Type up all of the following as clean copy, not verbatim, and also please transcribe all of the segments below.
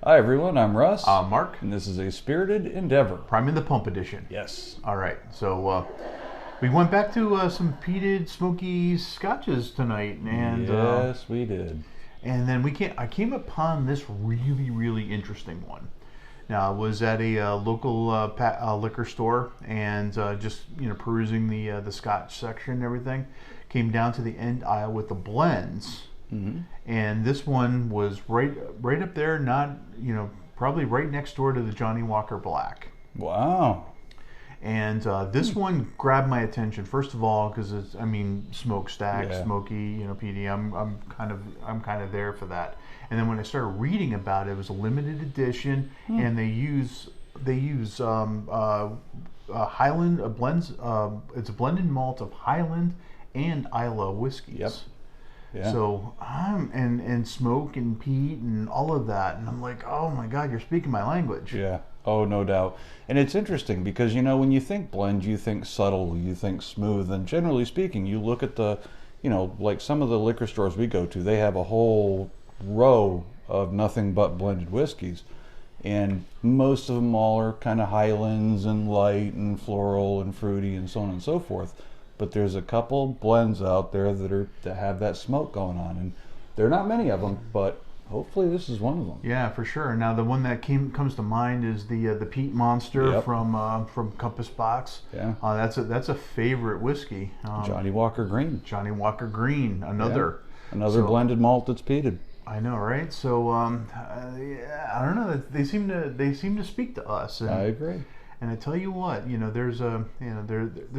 Hi everyone, I'm Russ. Mark, And this is a spirited endeavor. Prime in the Pump edition. Yes. All right, so we went back to some peated smoky scotches tonight, and Yes, we did. and then I came upon this really interesting one. Now I was at a local liquor store and just perusing the Scotch section and everything. Came down to the end aisle with the blends. And this one was right up there, not probably right next door to the Johnny Walker Black. Wow. And this one grabbed my attention first of all because it's SmokeStack, Yeah. smoky, PD. I'm kind of there for that. And then when I started reading about it, it was a limited edition, and they use Highland blends. It's a blended malt of Highland and Islay whiskeys. Yep. Yeah. So and smoke and peat and all of that, and I'm like, oh my God, you're speaking my language. Yeah. Oh, no doubt. And it's interesting because, when you think blend, you think subtle, you think smooth, and generally speaking, you look at the, like some of the liquor stores we go to, they have a whole row of nothing but blended whiskeys. And most of them all are kind of Highlands and light and floral and fruity and so on and so forth. But there's a couple blends out there that have that smoke going on, and there are not many of them, but hopefully this is one of them. Yeah, for sure. Now the one that comes to mind is the Peat Monster. Yep. from Compass Box. Yeah. That's a favorite whiskey. Johnny Walker Green. Johnny Walker Green, another. Yeah. Another blended malt that's peated. I know, right? So yeah, I don't know. They seem to speak to us. And, I agree. And I tell you what, there's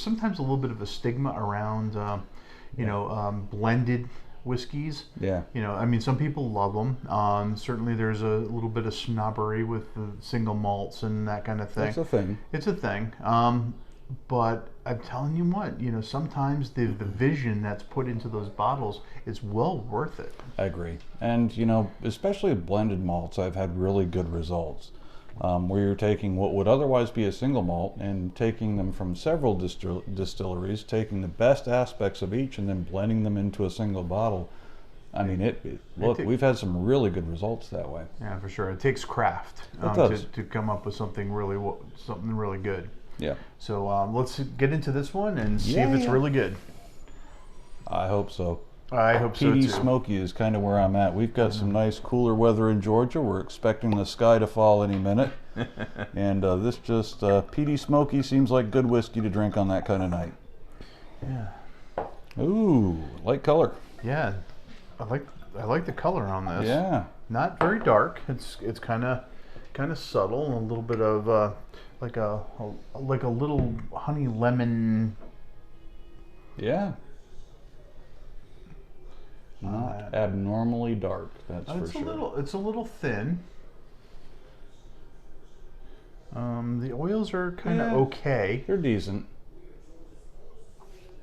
sometimes a little bit of a stigma around, blended whiskeys. Yeah. Some people love them. Certainly, there's a little bit of snobbery with the single malts and that kind of thing. That's a thing. It's a thing. But I'm telling you what, sometimes the vision that's put into those bottles is well worth it. I agree. And, especially with blended malts, I've had really good results. Where you're taking what would otherwise be a single malt and taking them from several distilleries, taking the best aspects of each and then blending them into a single bottle. I mean, we've had some really good results that way. Yeah, for sure. It takes craft to come up with something really good. Yeah. So let's get into this one and see if it's really good. I hope so. I hope so too. Peaty Smoky is kind of where I'm at. We've got some nice cooler weather in Georgia. We're expecting the sky to fall any minute. And this just, Peaty Smoky seems like good whiskey to drink on that kind of night. Yeah. Ooh, light color. Yeah. I like the color on this. Yeah. Not very dark. It's kind of subtle. A little bit of like a little honey lemon. Yeah. Not abnormally dark, that's for sure. It's a little thin. The oils are kind of okay. They're decent.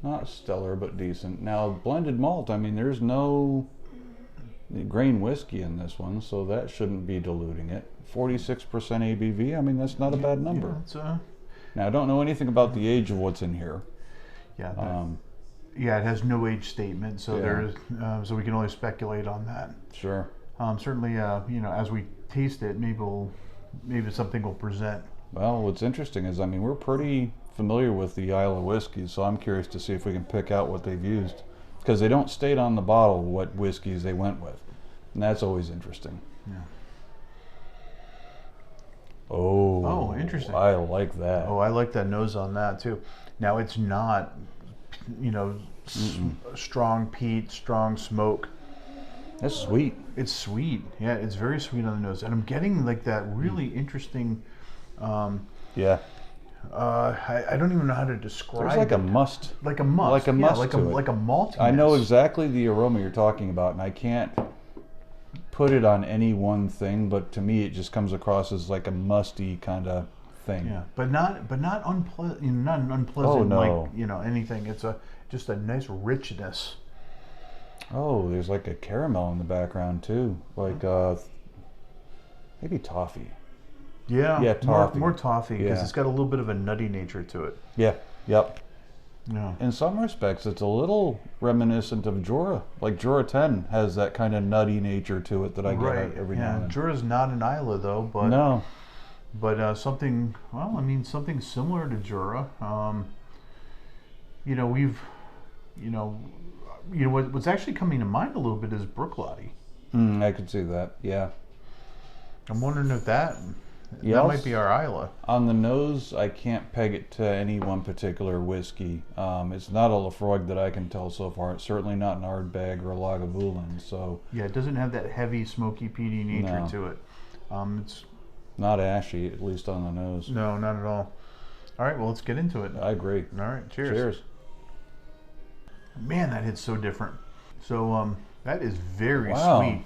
Not stellar, but decent. Now, blended malt, there's no grain whiskey in this one, so that shouldn't be diluting it. 46% ABV, that's not a bad number. Yeah, now, I don't know anything about the age of what's in here. Yeah. Yeah, it has no age statement, so there's so we can only speculate on that. Sure. Certainly, as we taste it, maybe something will present. Well, what's interesting is, we're pretty familiar with the Islay whiskeys, so I'm curious to see if we can pick out what they've used, because they don't state on the bottle what whiskeys they went with, and that's always interesting. Yeah. Oh, interesting. I like that. Oh, I like that nose on that too. Now it's not, strong peat, strong smoke. That's sweet. It's sweet. Yeah, it's very sweet on the nose, and I'm getting like that really interesting. Yeah. I don't even know how to describe. There's like a must. Like a must. Like a must. Like a maltiness. I know exactly the aroma you're talking about, and I can't put it on any one thing, but to me it just comes across as like a musty kind of thing. Yeah, but not unpleasant. Not an unpleasant. Oh, no. Like anything. It's just a nice richness. Oh, there's like a caramel in the background too, like maybe toffee. Yeah, toffee. More toffee because Yeah. it's got a little bit of a nutty nature to it. Yeah. Yep. Yeah. In some respects, it's a little reminiscent of Jura. Like Jura 10 has that kind of nutty nature to it that I Right. get every Yeah. now and then. Jura's not an Isla though, but No. something. Well, I mean, something similar to Jura. You know, what's actually coming to mind a little bit is Brooklady. I could see that. Yeah. I'm wondering if that Yes. might be our Isla. On the nose, I can't peg it to any one particular whiskey. It's not a Lafroig that I can tell so far. It's certainly not an Ardbeg or a Lagavulin. So Yeah, it doesn't have that heavy, smoky, peaty nature No. to it. It's not ashy, at least on the nose. no, not at all. All right, well, let's get into it. I agree. All right, cheers. Cheers. Man, that hits so different. So that is very Wow. sweet.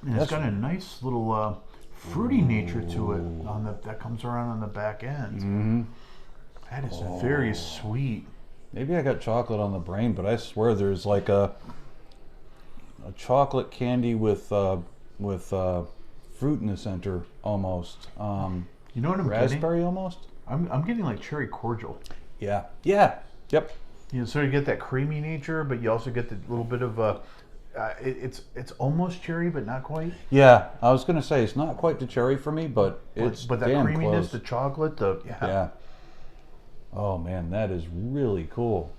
And it's got a nice little fruity nature to it that comes around on the back end. Mm-hmm. That is very sweet. Maybe I got chocolate on the brain, but I swear there's like a chocolate candy with fruit in the center almost. You know what I'm Raspberry almost? getting? I'm getting like cherry cordial. Yeah. Yeah. Yep. You sort of get that creamy nature, but you also get the little bit of it's almost cherry, but not quite. Yeah, I was gonna say it's not quite the cherry for me, but it's but that damn creaminess, close. the chocolate, Yeah. Oh man, that is really cool.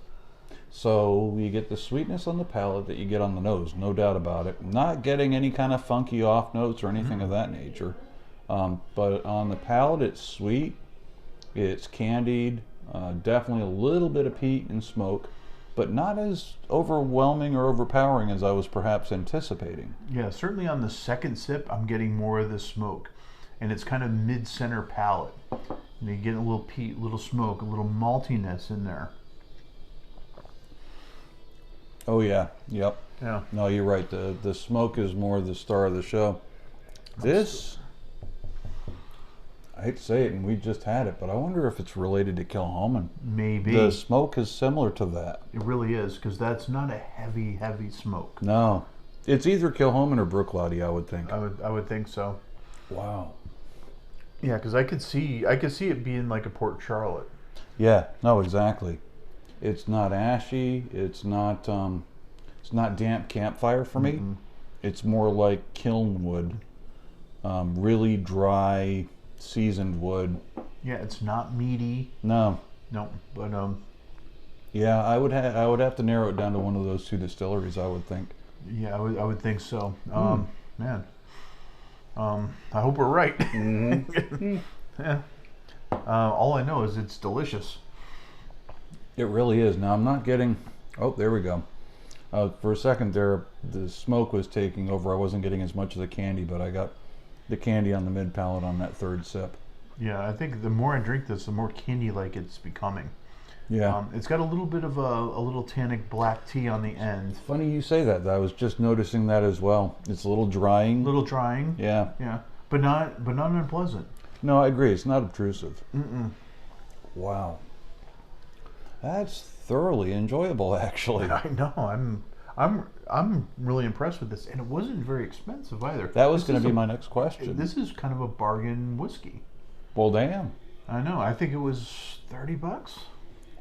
So you get the sweetness on the palate that you get on the nose, no doubt about it. Not getting any kind of funky off notes or anything of that nature. But on the palate, it's sweet, it's candied, definitely a little bit of peat and smoke, but not as overwhelming or overpowering as I was perhaps anticipating. Yeah, certainly on the second sip, I'm getting more of the smoke, and it's kind of mid-center palate. You get a little peat, a little smoke, a little maltiness in there. Oh yeah, yep. Yeah. No, you're right. The smoke is more the star of the show. This, I hate to say it, and we just had it, but I wonder if it's related to Kilhoman. Maybe. The smoke is similar to that. It really is, because that's not a heavy, heavy smoke. No, it's either Kilhoman or Brooklady, I would think. I would think so. Wow. Yeah, because I could see it being like a Port Charlotte. Yeah. No, exactly. It's not ashy. It's not damp campfire for me. Mm-hmm. It's more like kiln wood, really dry, seasoned wood. Yeah, it's not meaty. No. But Yeah, I would have to narrow it down to one of those two distilleries, I would think. yeah, I would think so. Man, I hope we're right. Mm-hmm. Yeah. All I know is it's delicious. It really is. Now I'm not getting. Oh, there we go. For a second there, the smoke was taking over. I wasn't getting as much of the candy, but I got the candy on the mid palate on that third sip. Yeah, I think the more I drink this, the more candy-like it's becoming. Yeah. It's got a little bit of a little tannic black tea on the end. Funny you say that. I was just noticing that as well. It's a little drying. A little drying. Yeah. Yeah, but not unpleasant. No, I agree. It's not obtrusive. Mm-mm. Wow. That's thoroughly enjoyable, actually. I know. I'm really impressed with this, and it wasn't very expensive either. That was going to be my next question. This is kind of a bargain whiskey. Well, damn. I know. I think it was $30.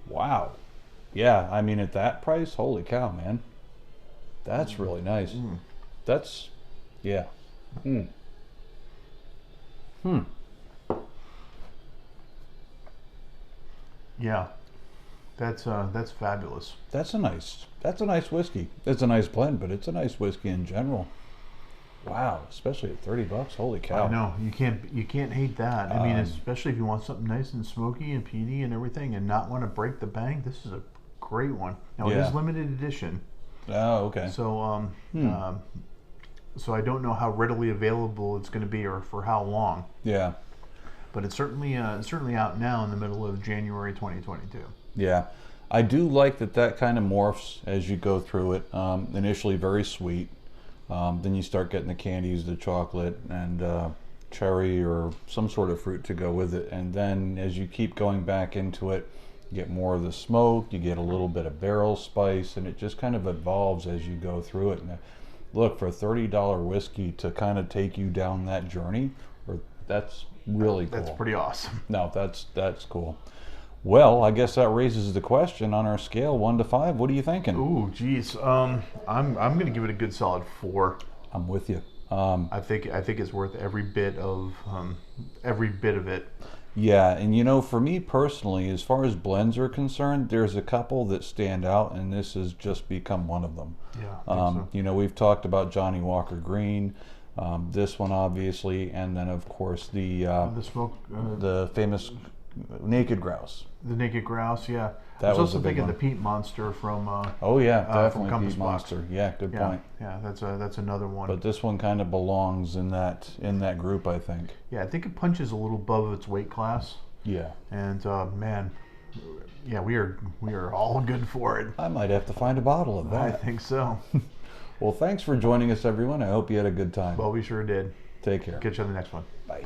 Wow. Yeah, I mean, at that price, holy cow, man. That's really nice. That's, yeah. Yeah, that's fabulous. That's a nice whiskey. It's a nice blend, but it's a nice whiskey in general. Wow, especially at $30. Holy cow. I know you can't hate that. I mean, especially if you want something nice and smoky and peaty and everything, and not want to break the bank. This is a great one. Now it Yeah. is limited edition, Oh, okay. so so I don't know how readily available it's going to be or for how long. Yeah. But it's certainly out now in the middle of January 2022. Yeah. I do like that kind of morphs as you go through it. Initially very sweet. Then you start getting the candies, the chocolate, and cherry or some sort of fruit to go with it. And then as you keep going back into it, you get more of the smoke, you get a little bit of barrel spice, and it just kind of evolves as you go through it. And look, for a $30 whiskey to kind of take you down that journey, that's really cool. That's pretty awesome. No, that's cool. Well, I guess that raises the question on our scale 1 to 5. What are you thinking? Ooh, geez. I'm gonna give it a good solid 4. I'm with you. I think it's worth every bit of it. Yeah, and you know, for me personally, as far as blends are concerned, there's a couple that stand out, and this has just become one of them. Yeah, I think so. You know, we've talked about Johnny Walker Green, this one obviously, and then of course the famous Naked Grouse. The Naked Grouse, yeah. That I was was also a big thinking one. the Peat Monster from Oh yeah, from definitely Compass Peat Box. Monster. Yeah, good point. Yeah, that's another one. But this one kind of belongs in that group, I think. Yeah, I think it punches a little above its weight class. Yeah. And man, yeah, we are all good for it. I might have to find a bottle of that. I think so. Well, thanks for joining us, everyone. I hope you had a good time. Well, we sure did. Take care. Catch you on the next one. Bye.